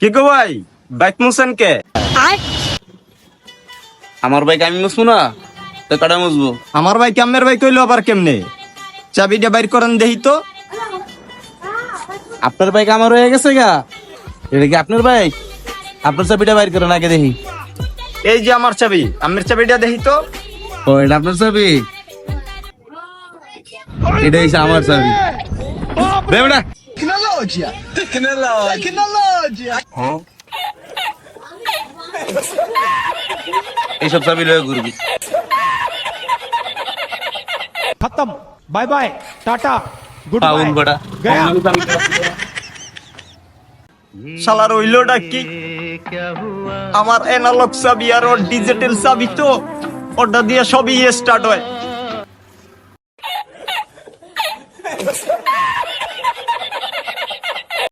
কি গো ভাই, বাইক মুছেন কে? আমার বাইক আমি মুছবো না, তো কাটা মুছবো? আমার ভাই কামের ভাই কইলো আবার কেমনে? চাবিটা বাইর করেন দেহি তো। আপনার বাইক আমার হয়ে গেছে গা, এটা কি আপনার বাইক? আপনার চাবিটা বাইর করেন আগে দেখি। এই যে আমার চাবি, আমের চাবিটা দেহি তো। ও, এটা আপনার চাবি? এটা হচ্ছে আমার চাবি। দে বেটা। এইসব চাবি লয়ে ঘুরবি। खत्म। Bye bye tata good পাউন bye বেটা। गया। শালার হইলোটা কি? আমার অ্যানালগ চাবি আর ওর ডিজিটাল চাবি তো, ওটা দিয়ে সবই স্টার্ট হয়।